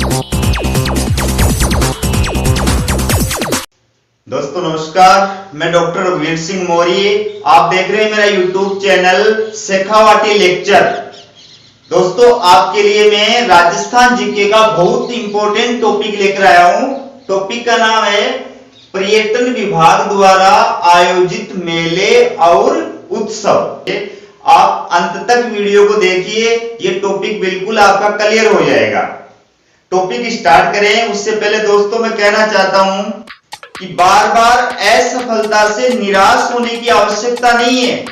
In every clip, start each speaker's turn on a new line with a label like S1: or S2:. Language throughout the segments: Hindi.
S1: दोस्तों नमस्कार, मैं डॉक्टर रघुवीर सिंह मौर्य। आप देख रहे हैं मेरा यूट्यूब चैनल शेखावाटी लेक्चर। दोस्तों आपके लिए मैं राजस्थान जीके का बहुत इंपॉर्टेंट टॉपिक लेकर आया हूं। टॉपिक का नाम है पर्यटन विभाग द्वारा आयोजित मेले और उत्सव। आप अंत तक वीडियो को देखिए, ये टॉपिक बिल्कुल आपका क्लियर हो जाएगा। टॉपिक स्टार्ट करें उससे पहले दोस्तों मैं कहना चाहता हूं कि बार बार असफलता से निराश होने की आवश्यकता नहीं है।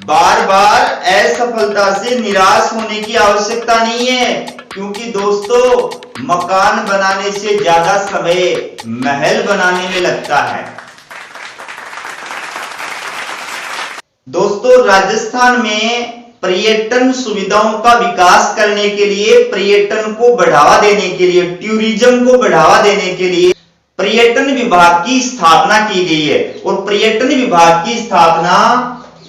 S1: बार बार असफलता से निराश होने की आवश्यकता नहीं है, क्योंकि दोस्तों मकान बनाने से ज्यादा समय महल बनाने में लगता है। दोस्तों राजस्थान में पर्यटन सुविधाओं का विकास करने के लिए, पर्यटन को बढ़ावा देने के लिए, टूरिज्म को बढ़ावा देने के लिए पर्यटन विभाग की स्थापना की गई है। और पर्यटन विभाग की स्थापना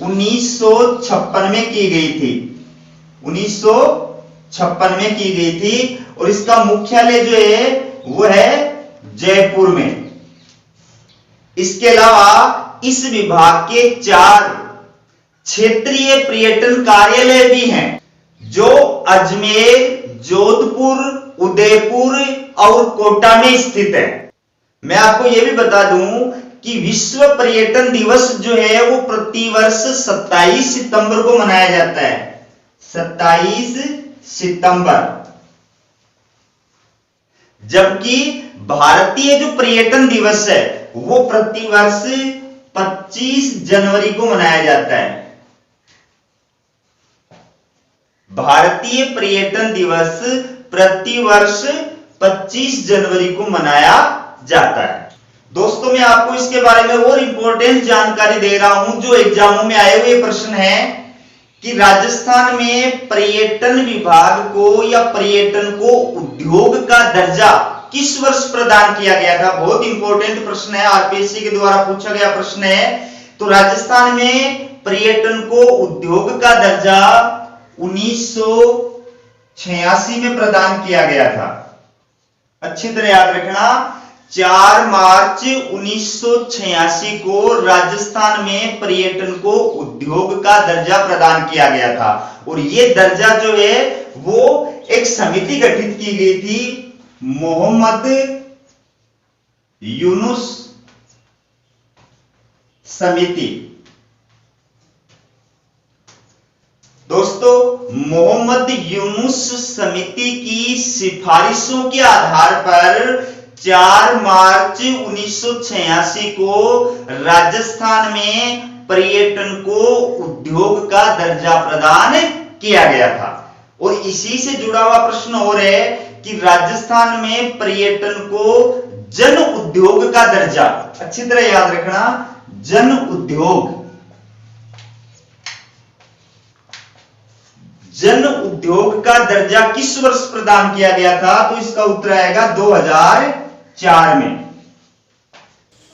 S1: 1956 में की गई थी। 1956 में की गई थी और इसका मुख्यालय जो है वो है जयपुर में। इसके अलावा इस विभाग के 4 क्षेत्रीय पर्यटन कार्यालय भी हैं, जो अजमेर, जोधपुर, उदयपुर और कोटा में स्थित है। मैं आपको यह भी बता दूं कि विश्व पर्यटन दिवस जो है वो प्रतिवर्ष 27 सितंबर को मनाया जाता है। 27 सितंबर। जबकि भारतीय जो पर्यटन दिवस है वो प्रतिवर्ष 25 जनवरी को मनाया जाता है। भारतीय पर्यटन दिवस प्रतिवर्ष 25 जनवरी को मनाया जाता है। दोस्तों मैं आपको इसके बारे में और इंपॉर्टेंट जानकारी दे रहा हूं जो एग्जामों में आए हुए प्रश्न है कि राजस्थान में पर्यटन विभाग को या पर्यटन को उद्योग का दर्जा किस वर्ष प्रदान किया गया था। बहुत इंपॉर्टेंट प्रश्न है, आरपीएससी के द्वारा पूछा गया प्रश्न है। तो राजस्थान में पर्यटन को उद्योग का दर्जा 1986 में प्रदान किया गया था। अच्छी तरह याद रखना, 4 मार्च 1986 को राजस्थान में पर्यटन को उद्योग का दर्जा प्रदान किया गया था। और यह दर्जा जो है वो एक समिति गठित की गई थी, मोहम्मद यूनुस समिति। दोस्तों मोहम्मद यूनुस समिति की सिफारिशों के आधार पर 4 मार्च 1986 को राजस्थान में पर्यटन को उद्योग का दर्जा प्रदान किया गया था। और इसी से जुड़ा हुआ प्रश्न और है कि राजस्थान में पर्यटन को जन उद्योग का दर्जा, अच्छी तरह याद रखना, जन उद्योग, जन उद्योग का दर्जा किस वर्ष प्रदान किया गया था। तो इसका उत्तर आएगा 2004 में।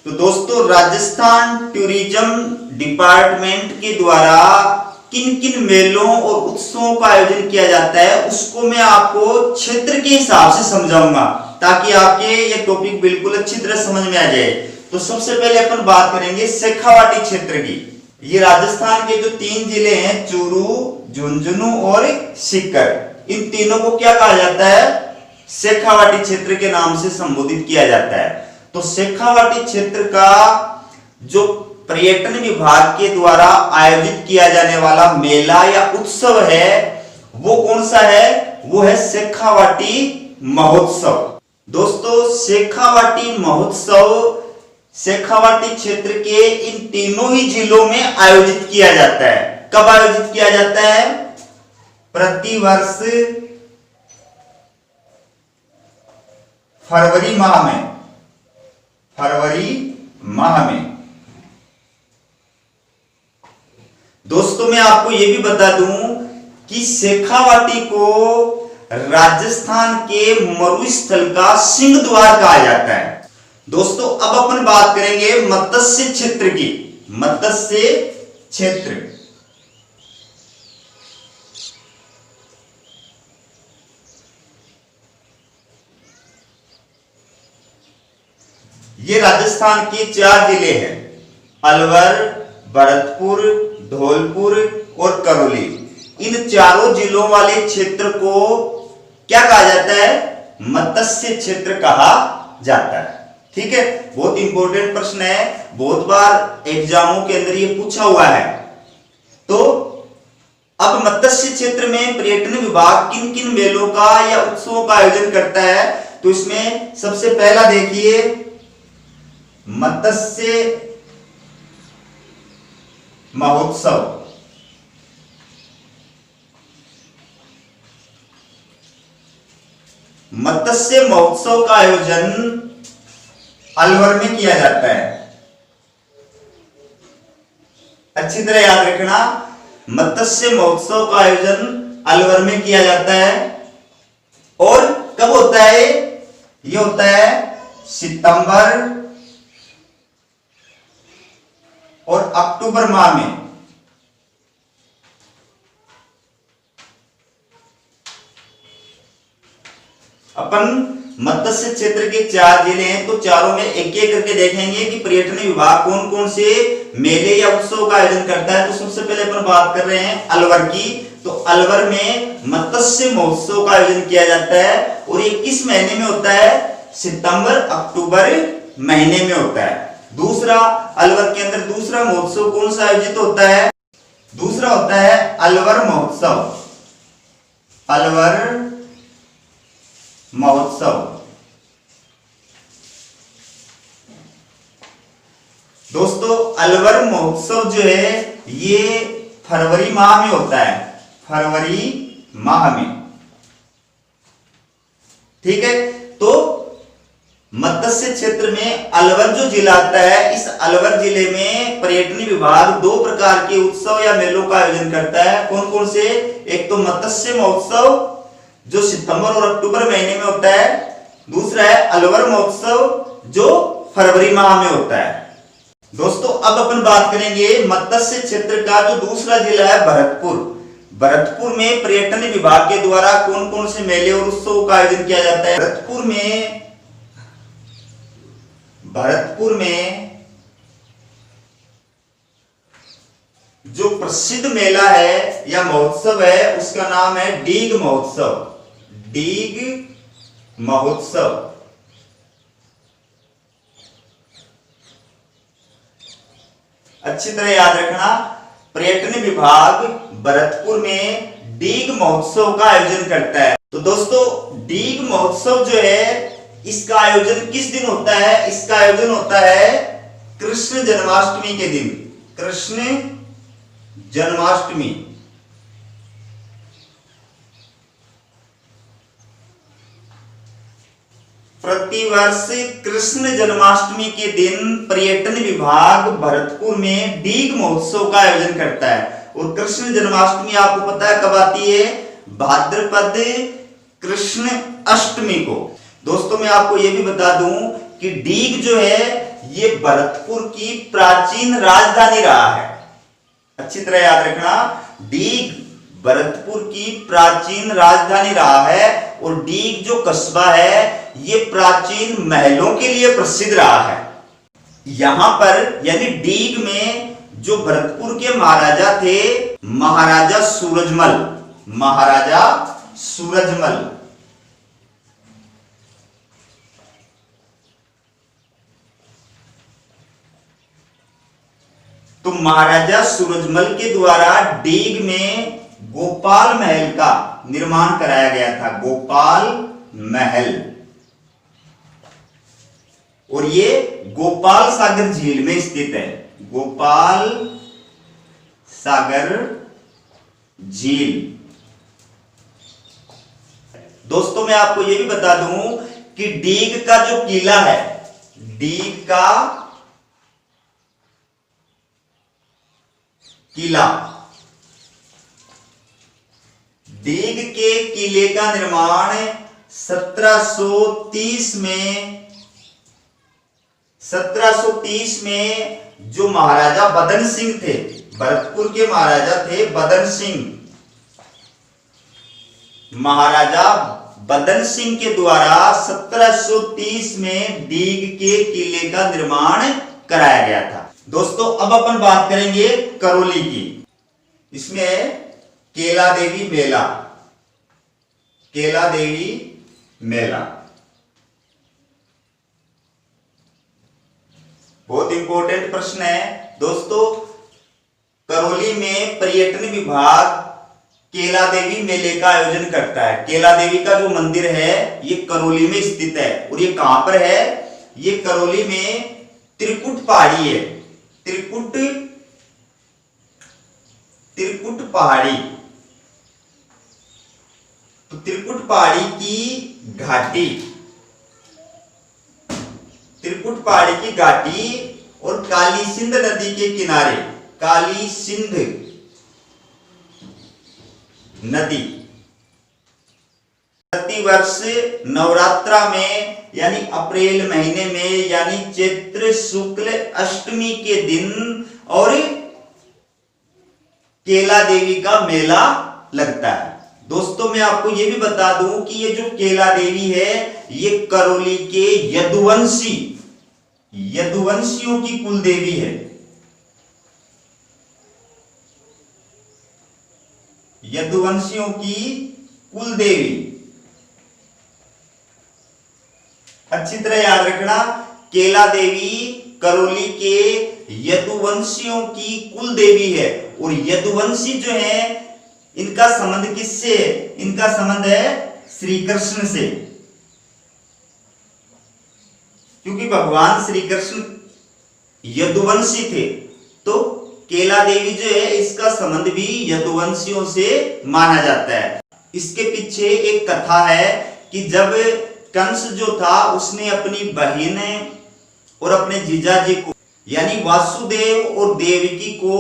S1: तो दोस्तों राजस्थान टूरिज्म डिपार्टमेंट के द्वारा किन किन मेलों और उत्सवों का आयोजन किया जाता है उसको मैं आपको क्षेत्र के हिसाब से समझाऊंगा, ताकि आपके ये टॉपिक बिल्कुल अच्छी तरह समझ में आ जाए। तो सबसे पहले अपन बात करेंगे शेखावाटी क्षेत्र की। ये राजस्थान के जो 3 जिले हैं, चूरू, झुंझुनू और सीकर, इन तीनों को क्या कहा जाता है, शेखावाटी क्षेत्र के नाम से संबोधित किया जाता है। तो शेखावाटी क्षेत्र का जो पर्यटन विभाग के द्वारा आयोजित किया जाने वाला मेला या उत्सव है वो कौन सा है, वो है शेखावाटी महोत्सव। दोस्तों शेखावाटी महोत्सव शेखावाटी क्षेत्र के इन तीनों ही जिलों में आयोजित किया जाता है। कब आयोजित किया जाता है, प्रतिवर्ष फरवरी माह में, फरवरी माह में। दोस्तों मैं आपको यह भी बता दूं कि शेखावाटी को राजस्थान के मरुस्थल का सिंह द्वार कहा जाता है। दोस्तों अब अपन बात करेंगे मत्स्य क्षेत्र की। मत्स्य क्षेत्र, ये राजस्थान के 4 जिले हैं, अलवर, भरतपुर, धौलपुर और करौली। इन चारों जिलों वाले क्षेत्र को क्या कहा जाता है? मत्स्य क्षेत्र कहा जाता है। ठीक है, बहुत इंपॉर्टेंट प्रश्न है, बहुत बार एग्जामों के अंदर ये पूछा हुआ है। तो अब मत्स्य क्षेत्र में पर्यटन विभाग किन किन मेलों का या उत्सवों का आयोजन करता है? तो इसमें सबसे पहला देखिए, मत्स्य महोत्सव। मत्स्य महोत्सव का आयोजन अलवर में किया जाता है। अच्छी तरह याद रखना, मत्स्य महोत्सव का आयोजन अलवर में किया जाता है। और कब होता है? ये होता है सितंबर और अक्टूबर माह में। अपन मत्स्य क्षेत्र के 4 जिले हैं, तो चारों में एक एक करके देखेंगे कि पर्यटन विभाग कौन कौन से मेले या उत्सव का आयोजन करता है। तो सबसे पहले अपन बात कर रहे हैं अलवर की। तो अलवर में मत्स्य महोत्सव का आयोजन किया जाता है और ये किस महीने में होता है? सितंबर अक्टूबर महीने में होता है। दूसरा, अलवर के अंदर दूसरा महोत्सव कौन सा आयोजित होता है? दूसरा होता है अलवर महोत्सव। अलवर महोत्सव दोस्तों, अलवर महोत्सव जो है ये फरवरी माह में होता है। फरवरी माह में, ठीक है। तो मत्स्य क्षेत्र में अलवर जो जिला आता है, इस अलवर जिले में पर्यटन विभाग 2 प्रकार के उत्सव या मेलों का आयोजन करता है। कौन कौन से? एक तो मत्स्य महोत्सव जो सितंबर और अक्टूबर महीने में होता है। दूसरा है अलवर महोत्सव जो फरवरी माह में होता है। दोस्तों, अब अपन बात करेंगे मत्स्य क्षेत्र का जो दूसरा जिला है भरतपुर। भरतपुर में पर्यटन विभाग के द्वारा कौन कौन से मेले और उत्सव का आयोजन किया जाता है? भरतपुर में जो प्रसिद्ध मेला है या महोत्सव है उसका नाम है डीग महोत्सव। डीग महोत्सव। अच्छी तरह याद रखना, पर्यटन विभाग भरतपुर में डीग महोत्सव का आयोजन करता है। तो दोस्तों, डीग महोत्सव जो है इसका आयोजन किस दिन होता है? इसका आयोजन होता है कृष्ण जन्माष्टमी के दिन। कृष्ण जन्माष्टमी। प्रतिवर्ष कृष्ण जन्माष्टमी के दिन पर्यटन विभाग भरतपुर में डीग महोत्सव का आयोजन करता है। और कृष्ण जन्माष्टमी आपको पता है कब आती है? भाद्रपद कृष्ण अष्टमी को। दोस्तों, मैं आपको यह भी बता दूं कि डीग जो है ये भरतपुर की प्राचीन राजधानी रहा है। अच्छी तरह याद रखना, डीग भरतपुर की प्राचीन राजधानी रहा है। और डीग जो कस्बा है ये प्राचीन महलों के लिए प्रसिद्ध रहा है। यहां पर यानी डीग में जो भरतपुर के महाराजा थे, महाराजा सूरजमल। महाराजा सूरजमल। तो महाराजा सूरजमल के द्वारा डीग में गोपाल महल का निर्माण कराया गया था। गोपाल महल। और ये गोपाल सागर झील में स्थित है। गोपाल सागर झील। दोस्तों, मैं आपको यह भी बता दूं कि डीग का जो किला है, डीग का किला, डीग के किले का निर्माण 1730 में जो महाराजा बदन सिंह थे, भरतपुर के महाराजा थे बदन सिंह, महाराजा बदन सिंह के द्वारा 1730 में दीग के किले का निर्माण कराया गया था। दोस्तों अब अपन बात करेंगे करौली की। इसमें केला देवी मेला, केला देवी मेला बहुत इंपॉर्टेंट प्रश्न है दोस्तों। करौली में पर्यटन विभाग केला देवी मेले का आयोजन करता है। केला देवी का जो मंदिर है ये करौली में स्थित है। और ये कहां पर है? ये करौली में त्रिकुट पहाड़ी है। त्रिकुट पहाड़ी, तो त्रिकुट पहाड़ी की घाटी, त्रिकुट पहाड़ी की घाटी और काली सिंध नदी के किनारे, काली सिंध नदी प्रतिवर्ष नवरात्रा में यानी अप्रैल महीने में यानी चैत्र शुक्ल अष्टमी के दिन और केला देवी का मेला लगता है। दोस्तों मैं आपको यह भी बता दूं कि ये जो केला देवी है ये करौली के यदुवंशियों की कुल देवी है। यदुवंशियों की कुल देवी, अच्छी तरह याद रखना, केला देवी करौली के यदुवंशियों की कुल देवी है। और यदुवंशी जो है इनका संबंध किससे? इनका संबंध है श्री कृष्ण से, क्योंकि भगवान श्री कृष्ण यदुवंशी थे। तो केला देवी जो है इसका संबंध भी यदुवंशियों से माना जाता है। इसके पीछे एक कथा है कि जब कंस जो था उसने अपनी बहन और अपने जीजाजी को यानी वासुदेव और देवकी को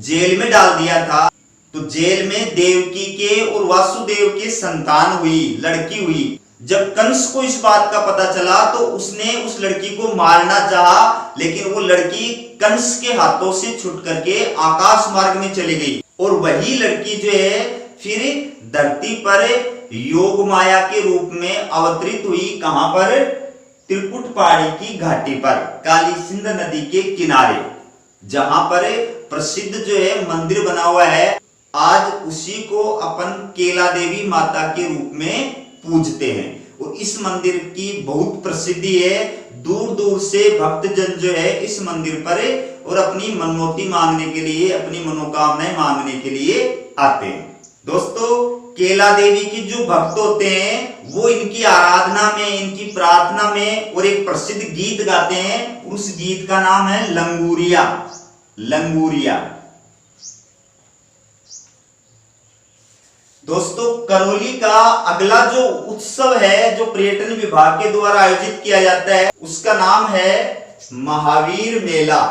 S1: जेल में डाल दिया था। तो जेल में देवकी के और वासुदेव की संतान हुई, लड़की हुई। जब कंस को इस बात का पता चला तो उसने उस लड़की को मारना चाहा, लेकिन वो लड़की कंस के हाथों से छूट करके आकाश मार्ग में चली गई। और वही लड़की जो है फिर धरती पर योग माया के रूप में अवतरित हुई। कहां पर? त्रिकुट पहाड़ी की घाटी पर, काली सिंध नदी के किनारे, जहां पर प्रसिद्ध जो है मंदिर बना हुआ है। आज उसी को अपन केला देवी माता के रूप में पूजते हैं। और इस मंदिर की बहुत प्रसिद्धि है। दूर दूर से भक्तजन जो है इस मंदिर पर और अपनी मनोती मांगने के लिए, अपनी मनोकामनाएं मांगने के लिए आते हैं। दोस्तों केला देवी की जो भक्त होते हैं वो इनकी आराधना में, इनकी प्रार्थना में और एक प्रसिद्ध गीत गाते हैं। उस गीत का नाम है लंगूरिया। लंगूरिया। दोस्तों करौली का अगला जो उत्सव है जो पर्यटन विभाग के द्वारा आयोजित किया जाता है उसका नाम है महावीर मेला।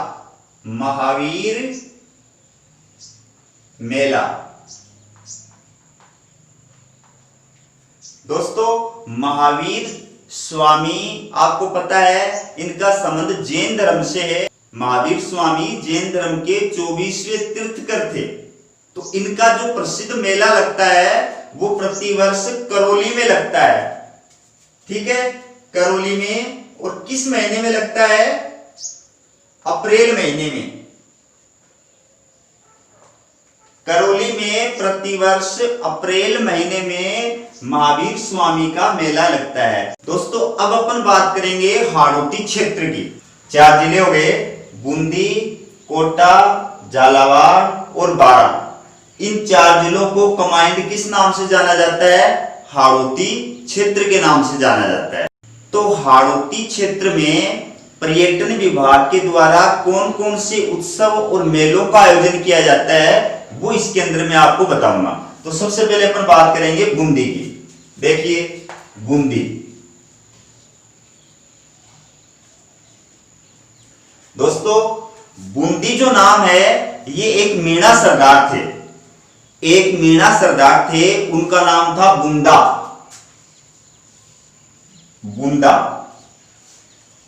S1: महावीर मेला। दोस्तों महावीर स्वामी आपको पता है इनका संबंध जैन धर्म से है। महावीर स्वामी जैन धर्म के 24वें तीर्थकर थे। तो इनका जो प्रसिद्ध मेला लगता है वो प्रतिवर्ष करौली में लगता है। ठीक है, करौली में। और किस महीने में लगता है? अप्रैल महीने में। करौली में प्रतिवर्ष अप्रैल महीने में महावीर स्वामी का मेला लगता है। दोस्तों अब अपन बात करेंगे हाड़ौती क्षेत्र की। 4 जिले हो गए, बूंदी, कोटा, झालावाड़ और बारां। इन 4 जिलों को कंबाइंड किस नाम से जाना जाता है? हाड़ौती क्षेत्र के नाम से जाना जाता है। तो हाड़ौती क्षेत्र में पर्यटन विभाग के द्वारा कौन कौन से उत्सव और मेलों का आयोजन किया जाता है वो इसके अंदर मैं आपको बताऊंगा। तो सबसे पहले अपन बात करेंगे बूंदी की। देखिए बूंदी। दोस्तों बूंदी जो नाम है ये एक मीणा सरदार थे। एक मीणा सरदार थे, उनका नाम था बूंदा। बूंदा।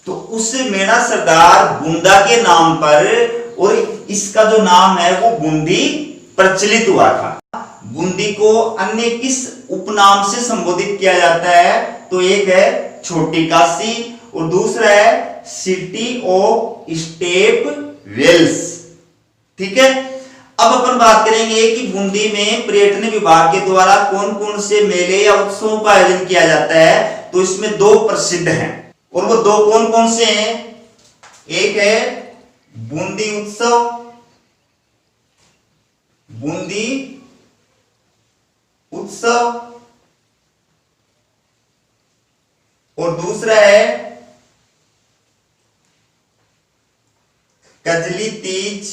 S1: तो उस मीणा सरदार बूंदा के नाम पर और इसका जो नाम है वो बूंदी प्रचलित हुआ था। बूंदी को अन्य किस उपनाम से संबोधित किया जाता है। तो एक है छोटी काशी और दूसरा है सिटी ऑफ स्टेप वेल्स। ठीक है, अब अपन बात करेंगे कि बूंदी में पर्यटन विभाग के द्वारा कौन कौन से मेले या उत्सवों का आयोजन किया जाता है। तो इसमें दो प्रसिद्ध हैं और वो दो कौन कौन से हैं। एक है बूंदी उत्सव, बूंदी उत्सव, और दूसरा है कजली तीज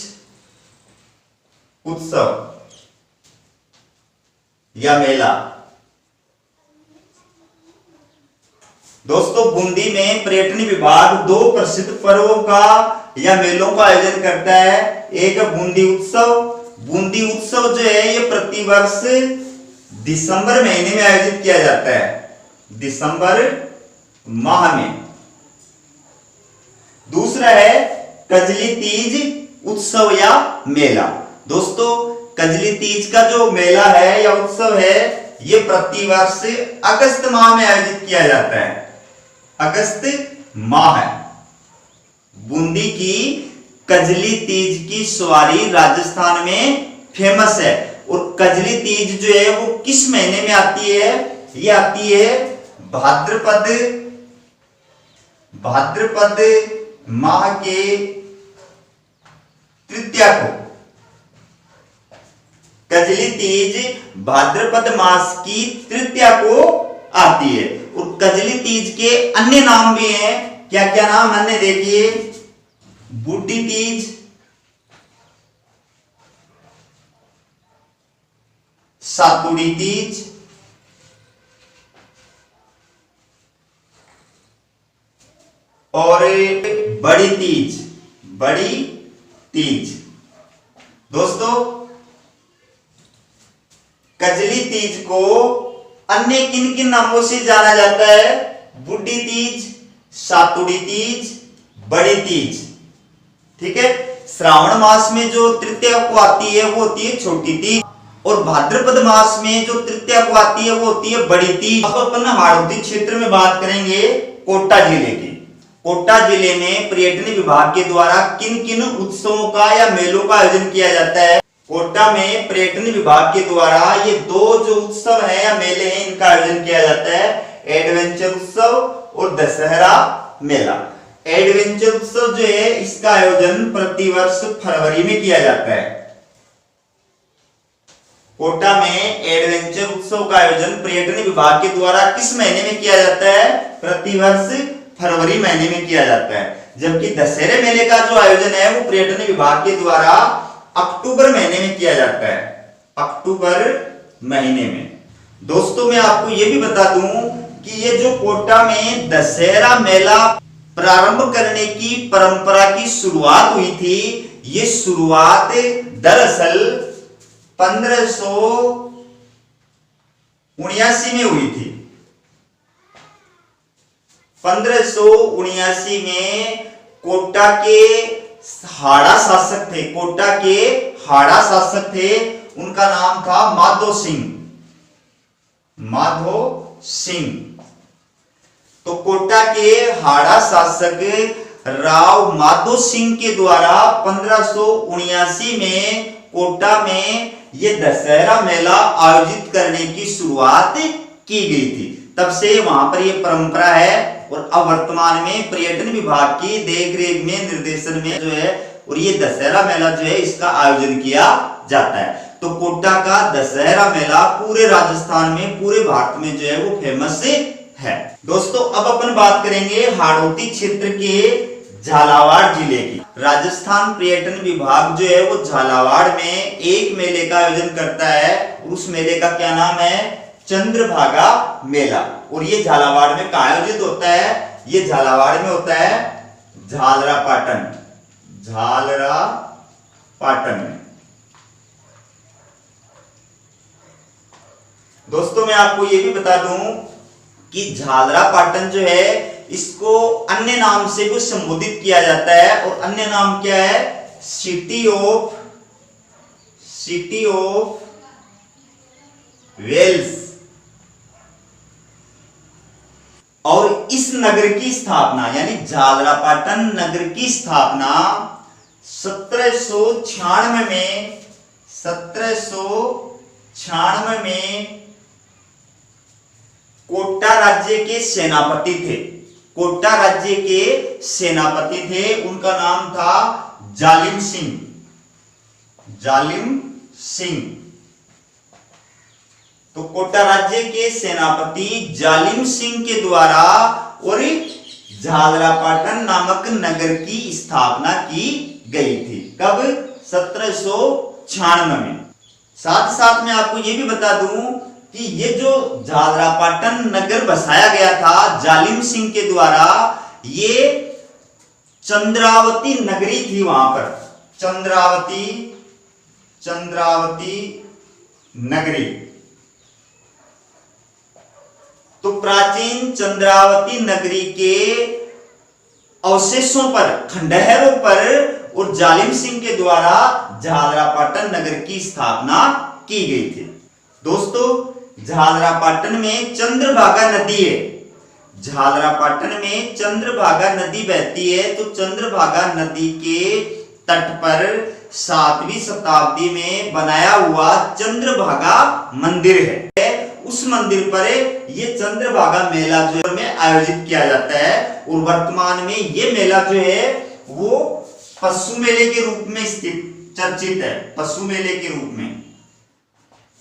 S1: उत्सव या मेला। दोस्तों, बूंदी में पर्यटन विभाग दो प्रसिद्ध पर्वों का या मेलों का आयोजन करता है। एक है बूंदी उत्सव। बूंदी उत्सव जो है ये प्रतिवर्ष दिसंबर महीने में आयोजित किया जाता है, दिसंबर माह में। दूसरा है कजली तीज उत्सव या मेला। दोस्तों, कजली तीज का जो मेला है या उत्सव है ये प्रतिवर्ष अगस्त माह में आयोजित किया जाता है, अगस्त माह। बूंदी की कजली तीज की सवारी राजस्थान में फेमस है और कजली तीज जो है वो किस महीने में आती है। ये आती है भाद्रपद माह के तृतीया को। कजली तीज भाद्रपद मास की तृतीया को आती है। और कजली तीज के अन्य नाम भी हैं। क्या क्या नाम अन्य देखिए, बूटी तीज, सातुड़ी तीज, और बड़ी तीज, बड़ी तीज। दोस्तों, कजली तीज को अन्य किन किन नामों से जाना जाता है। बुड्ढी तीज, सातुड़ी तीज, बड़ी तीज। ठीक है, श्रावण मास में जो तृतीया को आती है वो होती है छोटी तीज और भाद्रपद मास में जो तृतीया को आती है वो होती है बड़ी तीज। अब अपन हाड़ौती क्षेत्र में बात करेंगे कोटा जिले की। कोटा जिले में पर्यटन विभाग के द्वारा किन किन उत्सवों का या मेलों का आयोजन किया जाता है। कोटा में पर्यटन विभाग के द्वारा ये दो जो उत्सव है या मेले हैं इनका आयोजन किया जाता है, एडवेंचर उत्सव और दशहरा मेला। एडवेंचर उत्सव जो है इसका आयोजन प्रतिवर्ष फरवरी में किया जाता है। कोटा में एडवेंचर उत्सव का आयोजन पर्यटन विभाग के द्वारा किस महीने में किया जाता है। प्रतिवर्ष फरवरी महीने में किया जाता है। जबकि दशहरे मेले का जो आयोजन है वो पर्यटन विभाग के द्वारा अक्टूबर महीने में किया जाता है, अक्टूबर महीने में। दोस्तों, मैं आपको ये भी बता दूं कि ये जो कोटा में दशहरा मेला प्रारंभ करने की परंपरा की शुरुआत हुई थी, ये शुरुआत दरअसल 1579 में हुई थी। 1579 में कोटा के हाड़ा शासक थे, कोटा के हाड़ा शासक थे, उनका नाम था माधो सिंह, माधो सिंह। तो कोटा के हाड़ा शासक राव माधो सिंह के द्वारा 1579 में कोटा में ये दशहरा मेला आयोजित करने की शुरुआत की गई थी। तब से वहां पर यह परंपरा है और अब वर्तमान में पर्यटन विभाग की देखरेख में, निर्देशन में जो है और ये दशहरा मेला जो है इसका आयोजन किया जाता है। तो कोटा का दशहरा मेला पूरे राजस्थान में, पूरे भारत में जो है वो फेमस है। दोस्तों, अब अपन बात करेंगे हाड़ौती क्षेत्र के झालावाड़ जिले की। राजस्थान पर्यटन विभाग जो है वो झालावाड़ में एक मेले का आयोजन करता है और उस मेले का क्या नाम है, चंद्रभागा मेला। और ये झालावाड़ में कहाँ आयोजित होता है, ये झालावाड़ में होता है झालरापाटन, झालरापाटन में। दोस्तों, मैं आपको ये भी बता दूं कि झालरापाटन जो है इसको अन्य नाम से भी संबोधित किया जाता है और अन्य नाम क्या है, सिटी ऑफ वेल्स और इस नगर की स्थापना यानी झालरापाटन नगर की स्थापना 1796 में कोटा राज्य के सेनापति थे। कोटा राज्य के सेनापति थे, उनका नाम था जालिम सिंह। जालिम सिंह। तो कोटा राज्य के सेनापति जालिम सिंह के द्वारा और झालरापाटन नामक नगर की स्थापना की गई थी। कब? 1796 में। साथ साथ में आपको यह भी बता दूं कि ये जो झालरापाटन नगर बसाया गया था जालिम सिंह के द्वारा, ये चंद्रावती नगरी थी। वहां पर चंद्रावती नगरी। तो प्राचीन चंद्रावती नगरी के अवशेषों पर, खंडहरों पर और जालिम सिंह के द्वारा झालरापाटन नगर की स्थापना की गई थी। दोस्तों, झालरापाटन में चंद्रभागा नदी है। झालरापाटन में चंद्रभागा नदी बहती है। तो चंद्रभागा नदी के तट पर 7वीं शताब्दी में बनाया हुआ चंद्रभागा मंदिर है। उस मंदिर पर ये चंद्रभागा मेला जो है आयोजित किया जाता है और वर्तमान में ये मेला जो है वो पशु मेले के रूप में चर्चित है। पशु मेले के रूप में।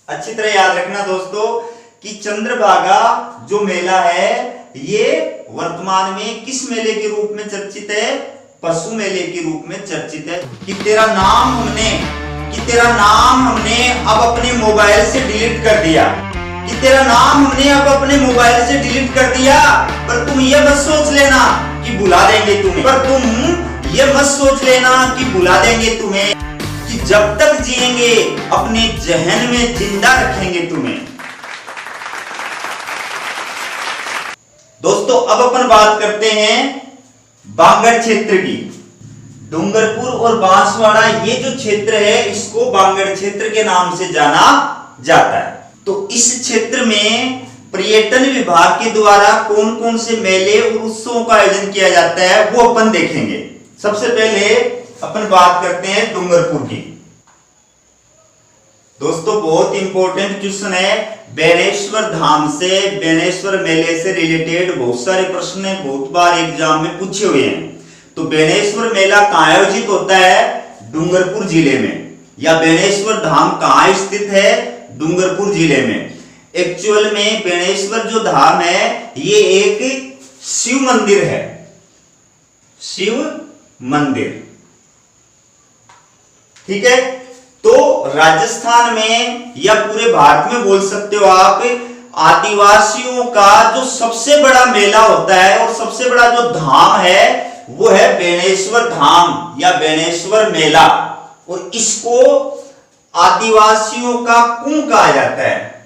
S1: अच्छी तरह याद रखना दोस्तों कि चंद्रभागा जो मेला है ये वर्तमान में किस मेले के रूप में चर्चित है? पशु मेले के रूप में चर्चित है। कि तेरा नाम हमने अब अपने मोबाइल से डिलीट कर दिया। कि तेरा नाम हमने अब अपने मोबाइल से डिलीट कर दिया, पर तुम ये मत सोच लेना कि भुला देंगे तुम्हें। भुला देंगे तुम्हें, कि जब तक जिएंगे अपने जहन में जिंदा रखेंगे तुम्हें। दोस्तों, अब अपन बात करते हैं बांगड़ क्षेत्र की। डूंगरपुर और बांसवाड़ा ये जो क्षेत्र है इसको बांगड़ क्षेत्र के नाम से जाना जाता है। तो इस क्षेत्र में पर्यटन विभाग के द्वारा कौन कौन से मेले और उत्सवों का आयोजन किया जाता है वो अपन देखेंगे। सबसे पहले अपन बात करते हैं डूंगरपुर की। दोस्तों, बहुत इंपॉर्टेंट क्वेश्चन है। बेनेश्वर धाम से, बेनेश्वर मेले से रिलेटेड बहुत सारे प्रश्न बहुत बार एग्जाम में पूछे हुए हैं। तो बेनेश्वर मेला कहाँ आयोजित होता है? डूंगरपुर जिले में। या बेनेश्वर धाम कहाँ स्थित है? डूंगरपुर जिले में। एक्चुअल में बेनेश्वर जो धाम है ये एक शिव मंदिर है। शिव मंदिर, ठीक है। तो राजस्थान में या पूरे भारत में बोल सकते हो आप, आदिवासियों का जो सबसे बड़ा मेला होता है और सबसे बड़ा जो धाम है वो है बेनेश्वर धाम या बेनेश्वर मेला। और इसको आदिवासियों का कुंभ कहा जाता है।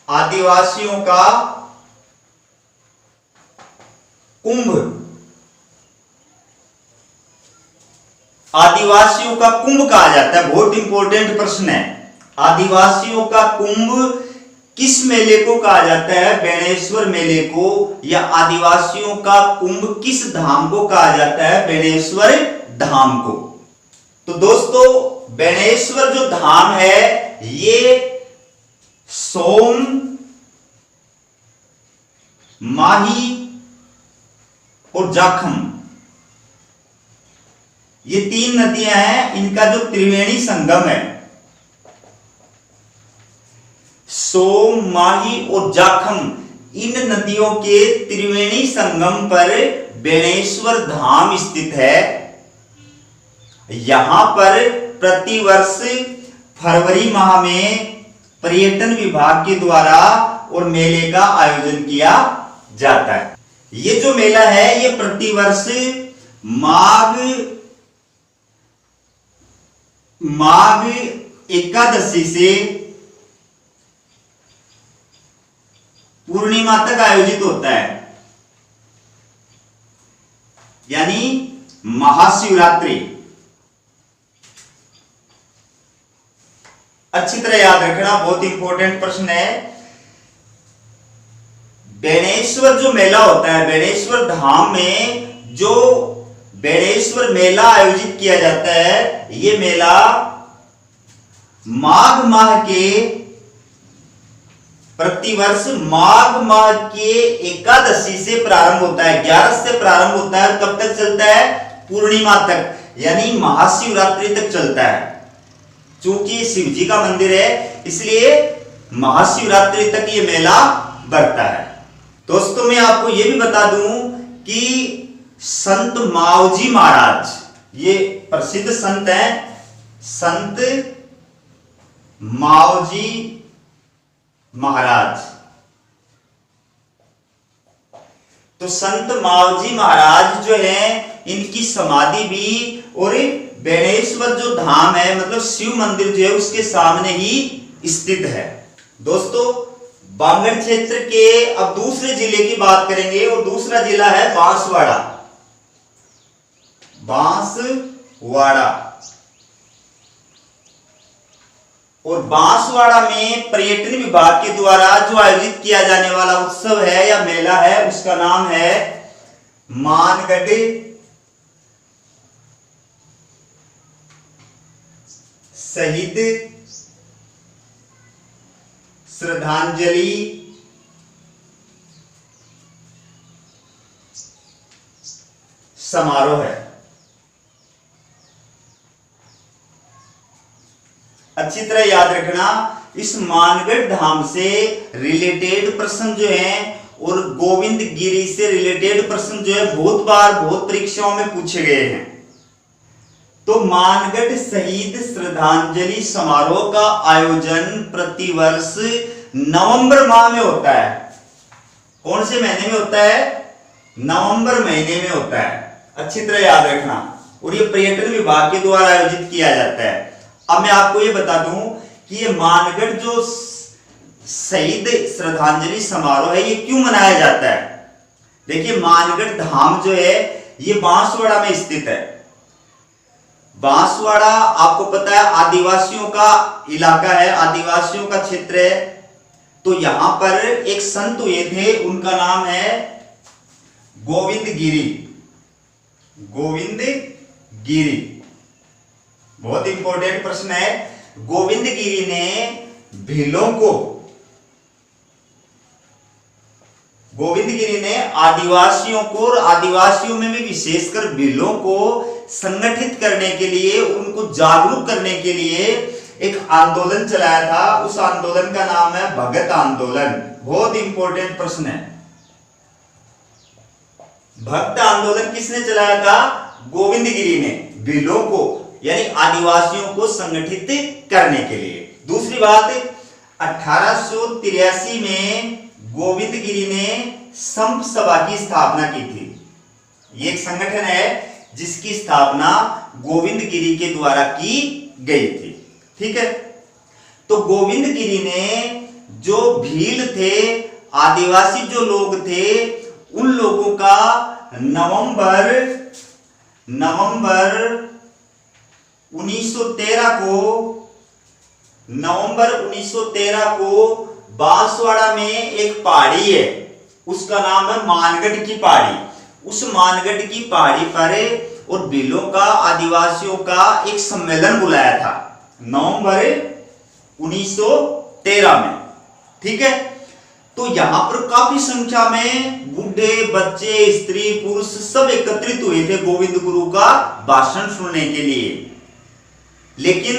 S1: आदिवासियों का कुंभ, आदिवासियों का कुंभ कहा जाता है। बहुत इंपॉर्टेंट प्रश्न है। आदिवासियों का कुंभ किस मेले को कहा जाता है? बेनेश्वर मेले को। या आदिवासियों का कुंभ किस धाम को कहा जाता है? बेनेश्वर धाम को। तो दोस्तों, बेनेश्वर जो धाम है ये सोम, माही और जाखम ये 3 नदियां हैं। इनका जो त्रिवेणी संगम है, सोम, माही और जाखम, इन नदियों के त्रिवेणी संगम पर बेनेश्वर धाम स्थित है। यहां पर प्रतिवर्ष फरवरी माह में पर्यटन विभाग के द्वारा और मेले का आयोजन किया जाता है। ये जो मेला है ये प्रतिवर्ष माघ एकादशी से पूर्णिमा तक आयोजित होता है, यानी महाशिवरात्रि। अच्छी तरह याद रखना, बहुत इंपॉर्टेंट प्रश्न है। बेणेश्वर जो मेला होता है, बेणेश्वर धाम में जो बेणेश्वर मेला आयोजित किया जाता है, ये मेला माघ माह के प्रतिवर्ष माघ माह के एकादशी से प्रारंभ होता है, 11 से प्रारंभ होता है, कब तक चलता है? पूर्णिमा तक, यानी महाशिवरात्रि तक चलता है। चूंकि शिव जी का मंदिर है इसलिए महाशिवरात्रि तक ये मेला बढ़ता है। दोस्तों मैं आपको ये भी बता दूं कि संत मावजी महाराज, ये प्रसिद्ध संत हैं, संत मावजी महाराज। तो संत मावजी महाराज जो है इनकी समाधि भी और बेणेश्वर जो धाम है, मतलब शिव मंदिर जो है उसके सामने ही स्थित है। दोस्तों बांगड़ क्षेत्र के अब दूसरे जिले की बात करेंगे और दूसरा जिला है बांसवाड़ा। बांसवाड़ा, और बांसवाड़ा में पर्यटन विभाग के द्वारा जो आयोजित किया जाने वाला उत्सव है या मेला है उसका नाम है मानगढ़ शहीद श्रद्धांजलि समारोह है। अच्छी तरह याद रखना, इस मानगढ़ धाम से रिलेटेड प्रश्न जो हैं और गोविंद गिरी से रिलेटेड प्रश्न जो है बहुत बार बहुत परीक्षाओं में पूछे गए हैं। तो मानगढ़ शहीद श्रद्धांजलि समारोह का आयोजन प्रतिवर्ष नवंबर माह में होता है। कौन से महीने में होता है? नवंबर महीने में होता है, अच्छी तरह याद रखना। और ये पर्यटन विभाग के द्वारा आयोजित किया जाता है। अब मैं आपको ये बता दूं कि ये मानगढ़ जो शहीद श्रद्धांजलि समारोह है ये क्यों मनाया जाता है। देखिए मानगढ़ धाम जो है ये बांसवाड़ा में स्थित है। बांसवाड़ा आपको पता है आदिवासियों का इलाका है, आदिवासियों का क्षेत्र है। तो यहां पर एक संत हुए थे, उनका नाम है गोविंद गिरी। गोविंद गिरी बहुत इंपॉर्टेंट प्रश्न है। गोविंद गिरी ने भीलों को, गोविंद गिरी ने आदिवासियों को और आदिवासियों में भी विशेषकर भीलों को संगठित करने के लिए, उनको जागरूक करने के लिए एक आंदोलन चलाया था। उस आंदोलन का नाम है भगत आंदोलन। बहुत इंपॉर्टेंट प्रश्न है। भक्त आंदोलन किसने चलाया था? गोविंद गिरी ने, भीलों को यानी आदिवासियों को संगठित करने के लिए। दूसरी बात 1883 में गोविंद गिरी ने संप सभा की स्थापना की थी। ये एक संगठन है जिसकी स्थापना गोविंद गिरी के द्वारा की गई थी। ठीक है, तो गोविंद गिरी ने जो भील थे, आदिवासी जो लोग थे, उन लोगों का नवंबर 1913 को बांसवाड़ा में एक पहाड़ी है, उसका नाम है मानगढ़ की पहाड़ी। उस मानगढ़ की पहाड़ी पर और भीलों का, आदिवासियों का एक सम्मेलन बुलाया था नवंबर 1913 में। ठीक है, तो यहां पर काफी संख्या में बूढ़े, बच्चे, स्त्री, पुरुष सब एकत्रित हुए थे गोविंद गुरु का भाषण सुनने के लिए। लेकिन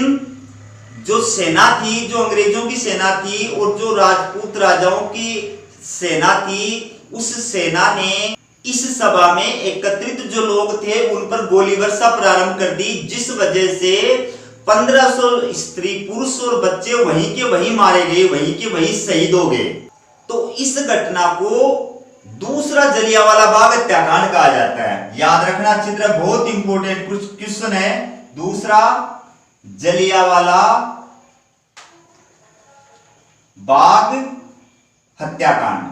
S1: जो सेना थी, जो अंग्रेजों की सेना थी और जो राजपूत राजाओं की सेना थी, उस सेना ने इस सभा में एकत्रित जो लोग थे उन पर गोली वर्षा प्रारंभ कर दी, जिस वजह से 1500 स्त्री, पुरुष और बच्चे वहीं के वहीं मारे गए, वहीं के वहीं शहीद हो गए। तो इस घटना को दूसरा जलियांवाला बाग हत्याकांड कहा जाता है। याद रखना अच्छी तरह, बहुत इंपॉर्टेंट क्वेश्चन है। दूसरा जलियांवाला बाग हत्याकांड।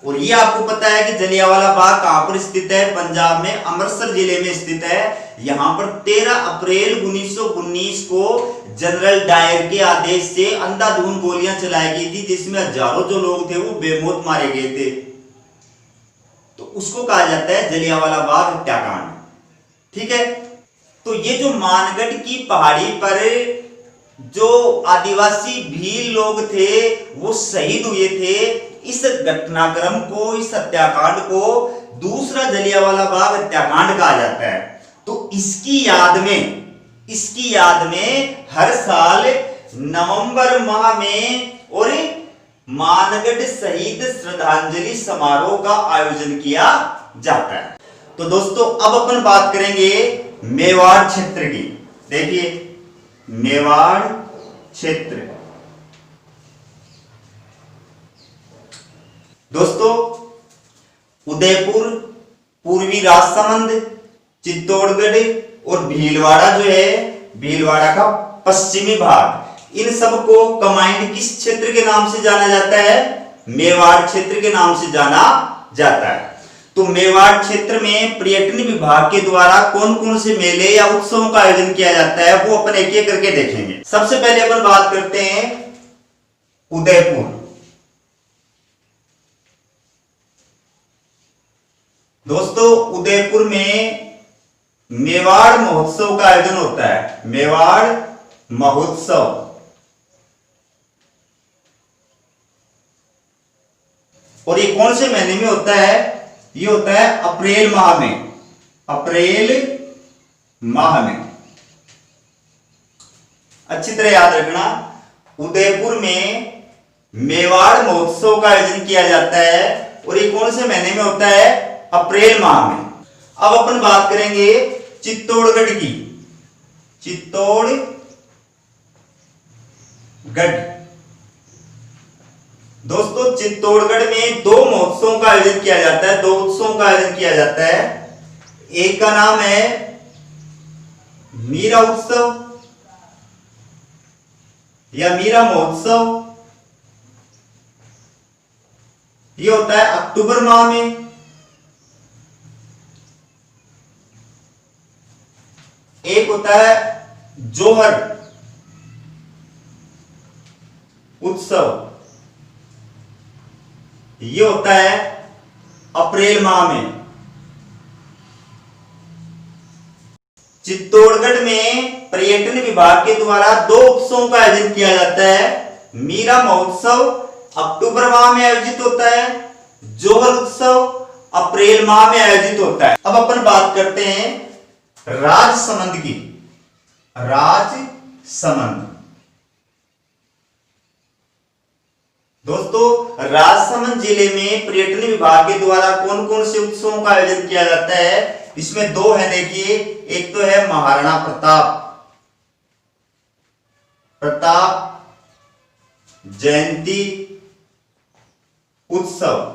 S1: और ये आपको पता है कि जलियांवाला बाग कहां पर स्थित है? पंजाब में अमृतसर जिले में स्थित है। यहां पर 13 अप्रैल 1919 को जनरल डायर के आदेश से अंधाधुंध गोलियां चलाई गई थी, जिसमें हजारों जो लोग थे वो बेमौत मारे गए थे। तो उसको कहा जाता है जलियांवाला बाग हत्याकांड। ठीक है, तो ये जो मानगढ़ की पहाड़ी पर जो आदिवासी भील लोग थे वो शहीद हुए थे, इस घटनाक्रम को, इस हत्याकांड को दूसरा जलियांवाला बाग हत्याकांड कहा जाता है। तो इसकी याद में हर साल नवंबर माह में और मानगढ़ शहीद श्रद्धांजलि समारोह का आयोजन किया जाता है। तो दोस्तों अब अपन बात करेंगे मेवाड़ क्षेत्र की। देखिए मेवाड़ क्षेत्र, दोस्तों उदयपुर, पूर्वी राजसमंद, चित्तौड़गढ़ और भीलवाड़ा जो है, भीलवाड़ा का पश्चिमी भाग, इन सबको कंबाइंड किस क्षेत्र के नाम से जाना जाता है? मेवाड़ क्षेत्र के नाम से जाना जाता है। तो मेवाड़ क्षेत्र में पर्यटन विभाग के द्वारा कौन कौन से मेले या उत्सवों का आयोजन किया जाता है वो अपन एक एक करके देखेंगे। सबसे पहले अपन बात करते हैं उदयपुर। दोस्तों उदयपुर में मेवाड़ महोत्सव का आयोजन होता है। मेवाड़ महोत्सव और ये कौन से महीने में होता है? ये होता है अप्रैल माह में। अप्रैल माह में अच्छी तरह याद रखना, उदयपुर में मेवाड़ महोत्सव का आयोजन किया जाता है और ये कौन से महीने में होता है? अप्रैल माह में। अब अपन बात करेंगे चित्तौड़गढ़ की। चित्तौड़गढ़, दोस्तों चित्तौड़गढ़ में दो महोत्सवों का आयोजन किया जाता है, दो उत्सवों का आयोजन किया जाता है। एक का नाम है मीरा उत्सव या मीरा महोत्सव, ये होता है अक्टूबर माह में। एक होता है जोहर उत्सव, ये होता है अप्रैल माह में। चित्तौड़गढ़ में पर्यटन विभाग के द्वारा दो उत्सवों का आयोजन किया जाता है। मीरा महोत्सव अक्टूबर माह में आयोजित होता है, जोहर उत्सव अप्रैल माह में आयोजित होता है। अब अपन बात करते हैं राजसमंद की। राजसमंद, दोस्तों राजसमंद जिले में पर्यटन विभाग के द्वारा कौन कौन से उत्सवों का आयोजन किया जाता है? इसमें दो है, देखिए एक तो है महाराणा प्रताप जयंती उत्सव।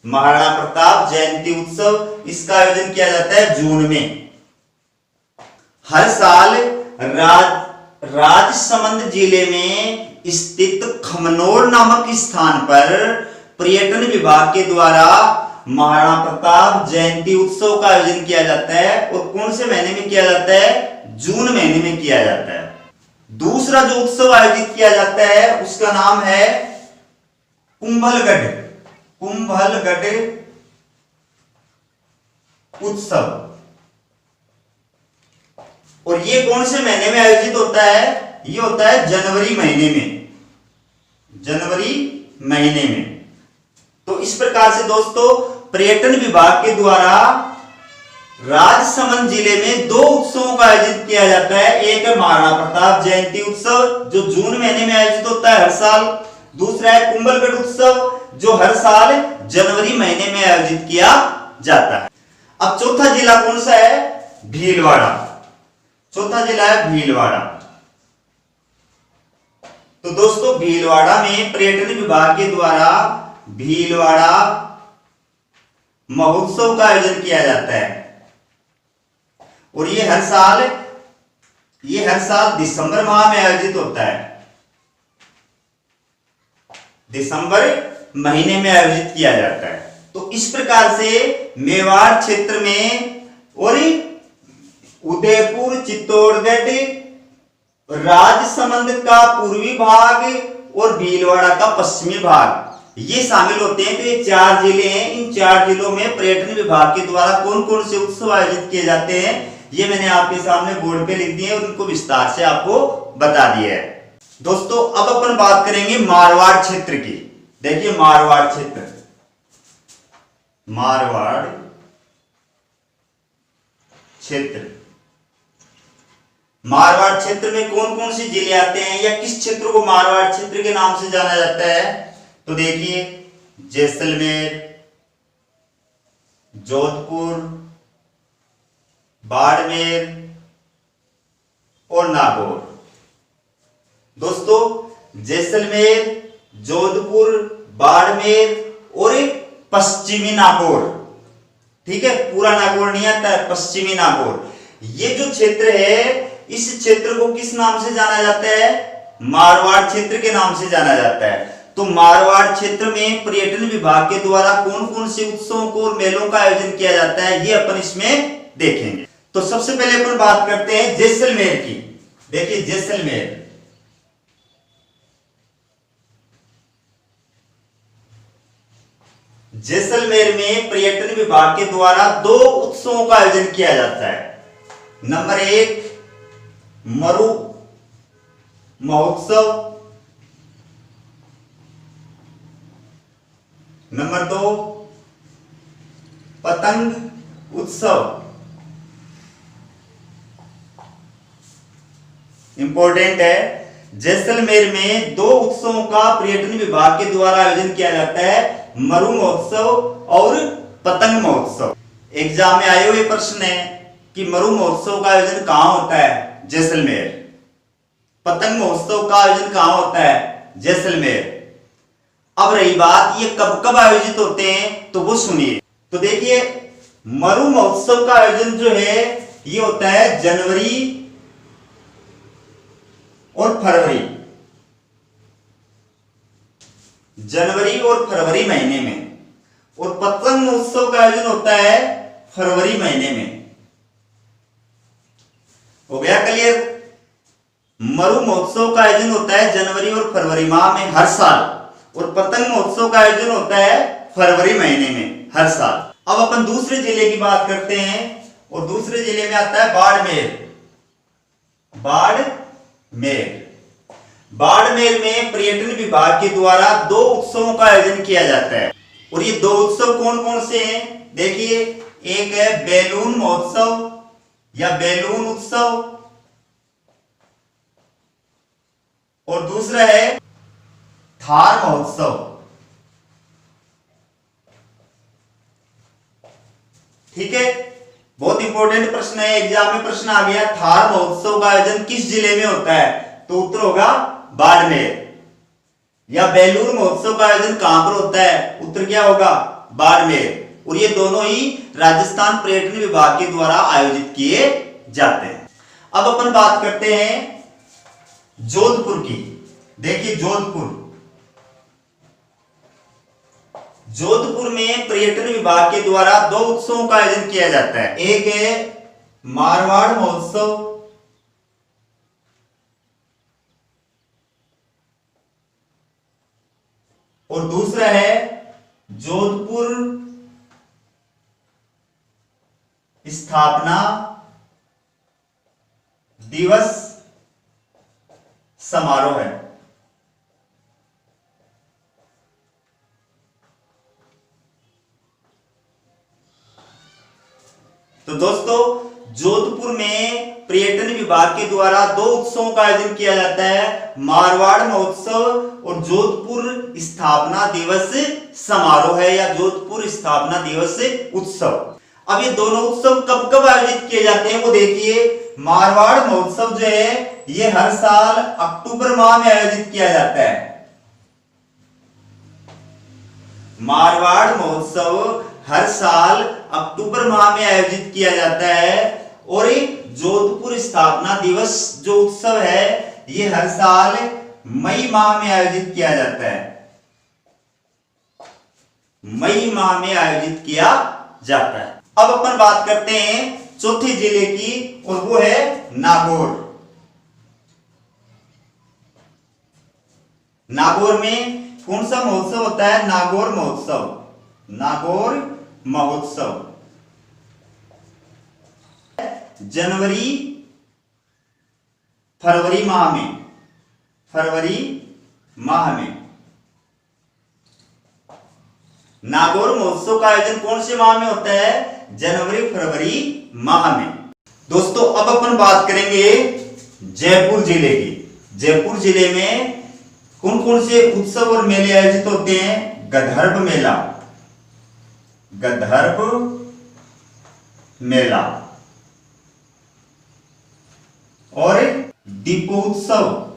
S1: महाराणा प्रताप जयंती उत्सव, इसका आयोजन किया जाता है जून में। हर साल राजसमंद जिले में स्थित खमनोर नामक स्थान पर पर्यटन विभाग के द्वारा महाराणा प्रताप जयंती उत्सव का आयोजन किया जाता है और कौन से महीने में किया जाता है? जून महीने में किया जाता है। दूसरा जो उत्सव आयोजित किया जाता है उसका नाम है कुंभलगढ़ उत्सव, और ये कौन से महीने में आयोजित होता है? ये होता है जनवरी महीने में। तो इस प्रकार से दोस्तों पर्यटन विभाग के द्वारा राजसमंद जिले में दो उत्सवों का आयोजित किया जाता है। एक है महाराणा प्रताप जयंती उत्सव जो जून महीने में आयोजित होता है हर साल। दूसरा है कुंभलगढ़ उत्सव जो हर साल जनवरी महीने में आयोजित किया जाता है। अब चौथा जिला कौन सा है? भीलवाड़ा। चौथा जिला है भीलवाड़ा। तो दोस्तों भीलवाड़ा में पर्यटन विभाग के द्वारा भीलवाड़ा महोत्सव का आयोजन किया जाता है और ये हर साल दिसंबर माह में आयोजित होता है। दिसंबर महीने में आयोजित किया जाता है। तो इस प्रकार से मेवाड़ क्षेत्र में और उदयपुर, चित्तौड़गढ़, राजसमंद का पूर्वी भाग और भीलवाड़ा का पश्चिमी भाग ये शामिल होते हैं। तो ये 4 जिले हैं। इन 4 जिलों में पर्यटन विभाग के द्वारा कौन कौन से उत्सव आयोजित किए जाते हैं ये मैंने आपके सामने बोर्ड पे लिख दिए और उनको विस्तार से आपको बता दिया है। दोस्तों अब अपन बात करेंगे मारवाड़ क्षेत्र की। देखिए मारवाड़ क्षेत्र, मारवाड़ क्षेत्र, मारवाड़ क्षेत्र में कौन कौन से जिले आते हैं या किस क्षेत्र को मारवाड़ क्षेत्र के नाम से जाना जाता है? तो देखिए जैसलमेर, जोधपुर, बाड़मेर और नागौर। दोस्तों जैसलमेर, जोधपुर, बाड़मेर और पश्चिमी नागौर, ठीक है, पूरा नागौर नहीं आता है, पश्चिमी नागौर, ये जो क्षेत्र है इस क्षेत्र को किस नाम से जाना जाता है? मारवाड़ क्षेत्र के नाम से जाना जाता है। तो मारवाड़ क्षेत्र में पर्यटन विभाग के द्वारा कौन कौन से उत्सवों को और मेलों का आयोजन किया जाता है ये अपन इसमें देखेंगे। तो सबसे पहले अपन बात करते हैं जैसलमेर की। देखिए जैसलमेर, जैसलमेर में पर्यटन विभाग के द्वारा 2 उत्सवों का आयोजन किया जाता है। नंबर 1 मरु महोत्सव, नंबर 2 पतंग उत्सव। इंपॉर्टेंट है, जैसलमेर में 2 उत्सवों का पर्यटन विभाग के द्वारा आयोजन किया जाता है, मरु महोत्सव और पतंग महोत्सव। एग्जाम में आए हुए प्रश्न है कि मरु महोत्सव का आयोजन कहां होता है? जैसलमेर। पतंग महोत्सव का आयोजन कहां होता है? जैसलमेर। अब रही बात ये कब कब आयोजित होते हैं तो वो सुनिए। तो देखिए मरु महोत्सव का आयोजन जो है ये होता है जनवरी और फरवरी, जनवरी और फरवरी महीने में, और पतंग महोत्सव का आयोजन होता है फरवरी महीने में। हो गया क्लियर? मरु महोत्सव का आयोजन होता है जनवरी और फरवरी माह में हर साल, और पतंग महोत्सव का आयोजन होता है फरवरी महीने में हर साल। अब अपन दूसरे जिले की बात करते हैं और दूसरे जिले में आता है बाड़मेर। बाड़मेर, बाड़मेर में पर्यटन विभाग के द्वारा 2 उत्सवों का आयोजन किया जाता है, और ये 2 उत्सव कौन कौन से हैं? देखिए एक है बैलून महोत्सव या बैलून उत्सव, और दूसरा है थार महोत्सव। ठीक है, बहुत इंपॉर्टेंट प्रश्न है, एग्जाम में प्रश्न आ गया थार महोत्सव का आयोजन किस जिले में होता है? तो उत्तर होगा बाड़मेर। या बेलूर महोत्सव का आयोजन कहां पर होता है? उत्तर क्या होगा? बाड़मेर। और ये दोनों ही राजस्थान पर्यटन विभाग के द्वारा आयोजित किए जाते हैं। अब अपन बात करते हैं जोधपुर की। देखिए जोधपुर, जोधपुर में पर्यटन विभाग के द्वारा 2 उत्सवों का आयोजन किया जाता है। एक है मारवाड़ महोत्सव और दूसरा है जोधपुर स्थापना दिवस समारोह है। तो दोस्तों जोधपुर में पर्यटन विभाग के द्वारा 2 उत्सवों का आयोजन किया जाता है, मारवाड़ महोत्सव और जोधपुर स्थापना दिवस समारोह है या जोधपुर स्थापना दिवस उत्सव। अब ये दोनों उत्सव कब कब आयोजित किए जाते हैं वो देखिए। मारवाड़ महोत्सव जो है ये हर साल अक्टूबर माह में आयोजित किया जाता है। मारवाड़ महोत्सव हर साल अक्टूबर माह में आयोजित किया जाता है और जोधपुर स्थापना दिवस जो उत्सव है ये हर साल मई माह में आयोजित किया जाता है। मई माह में आयोजित किया जाता है। अब अपन बात करते हैं चौथे जिले की, और वो है नागौर। नागौर में कौन सा महोत्सव होता है? नागौर महोत्सव। नागौर महोत्सव जनवरी फरवरी माह में, फरवरी माह में नागौर महोत्सव का आयोजन कौन से माह में होता है? जनवरी फरवरी माह में। दोस्तों अब अपन बात करेंगे जयपुर जिले की। जयपुर जिले में कौन कौन से उत्सव और मेले आयोजित होते हैं? गंधर्व मेला, गंधर्व मेला और दीपोत्सव।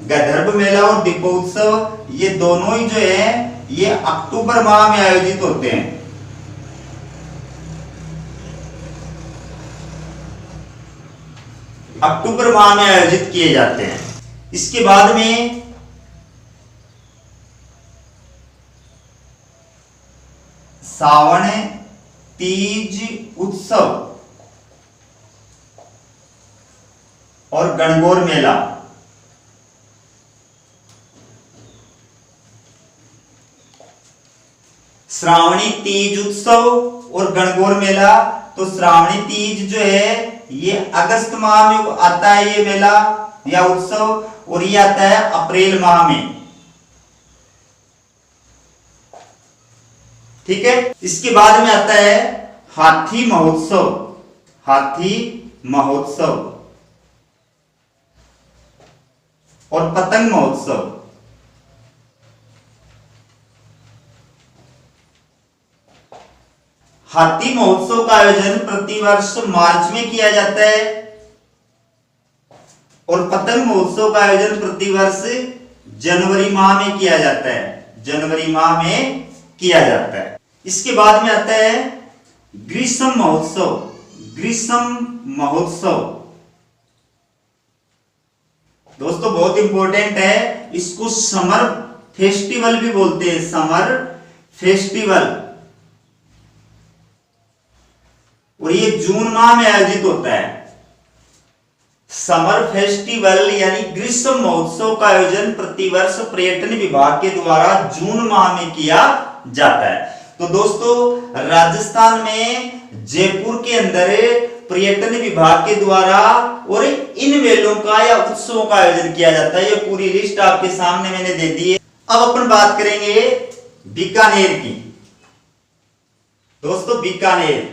S1: गंधर्व मेला और दीपोत्सव ये दोनों ही जो है ये अक्टूबर माह में आयोजित होते हैं। अक्टूबर माह में आयोजित किए जाते हैं। इसके बाद में सावन तीज उत्सव और गणगौर मेला। श्रावणी तीज उत्सव और गणगौर मेला। तो श्रावणी तीज जो है ये अगस्त माह में आता है ये मेला या उत्सव, और ये आता है अप्रैल माह में। ठीक है। इसके बाद में आता है हाथी महोत्सव, हाथी महोत्सव और पतंग महोत्सव। हाथी महोत्सव का आयोजन प्रतिवर्ष मार्च में किया जाता है और पतंग महोत्सव का आयोजन प्रतिवर्ष जनवरी माह में किया जाता है, जनवरी माह में किया जाता है। इसके बाद में आता है ग्रीष्म महोत्सव, ग्रीष्म महोत्सव। दोस्तों बहुत इंपॉर्टेंट है, इसको समर फेस्टिवल भी बोलते हैं, समर फेस्टिवल। और ये जून माह में आयोजित होता है। समर फेस्टिवल यानी ग्रीष्म महोत्सव का आयोजन प्रतिवर्ष पर्यटन विभाग के द्वारा जून माह में किया जाता है। तो दोस्तों राजस्थान में जयपुर के अंदर पर्यटन विभाग के द्वारा और इन मेलों का या उत्सवों का आयोजन किया जाता है। ये पूरी लिस्ट आपके सामने मैंने दे दी है। अब अपन बात करेंगे बीकानेर की। दोस्तों बीकानेर,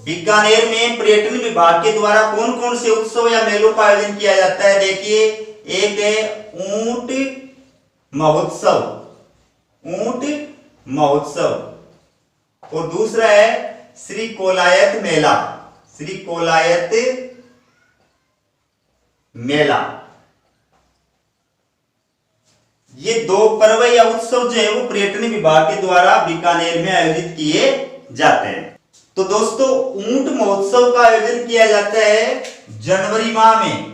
S1: बीकानेर में पर्यटन विभाग के द्वारा कौन कौन से उत्सव या मेलों का आयोजन किया जाता है? देखिए, एक है ऊंट महोत्सव, ऊंट महोत्सव, और दूसरा है श्री कोलायत मेला, श्री कोलायत मेला। ये दो पर्व या उत्सव जो है वो पर्यटन विभाग के द्वारा बीकानेर में आयोजित किए जाते हैं। तो दोस्तों ऊंट महोत्सव का आयोजन किया जाता है जनवरी माह में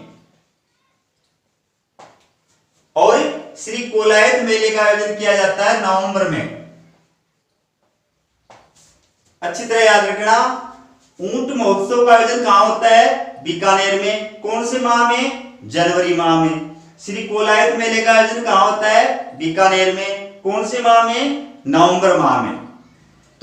S1: और श्री कोलायत मेले का आयोजन किया जाता है नवंबर में। अच्छी तरह याद रखना, ऊंट महोत्सव का आयोजन कहां होता है? बीकानेर में। कौन से माह में? जनवरी माह में। श्री कोलायत मेले का आयोजन कहां होता है? बीकानेर में। कौन से माह में? नवंबर माह में।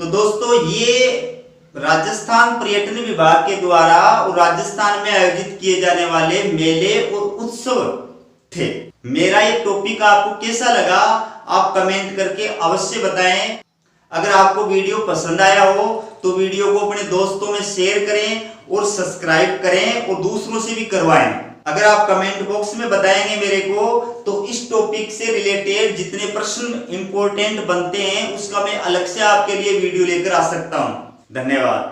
S1: तो दोस्तों ये राजस्थान पर्यटन विभाग के द्वारा और राजस्थान में आयोजित किए जाने वाले मेले और उत्सव थे। मेरा ये टॉपिक आपको कैसा लगा आप कमेंट करके अवश्य बताएं। अगर आपको वीडियो पसंद आया हो तो वीडियो को अपने दोस्तों में शेयर करें और सब्सक्राइब करें और दूसरों से भी करवाएं। अगर आप कमेंट बॉक्स में बताएंगे मेरे को तो इस टॉपिक से रिलेटेड जितने प्रश्न इंपॉर्टेंट बनते हैं उसका मैं अलग से आपके लिए वीडियो लेकर आ सकता हूं। धन्यवाद।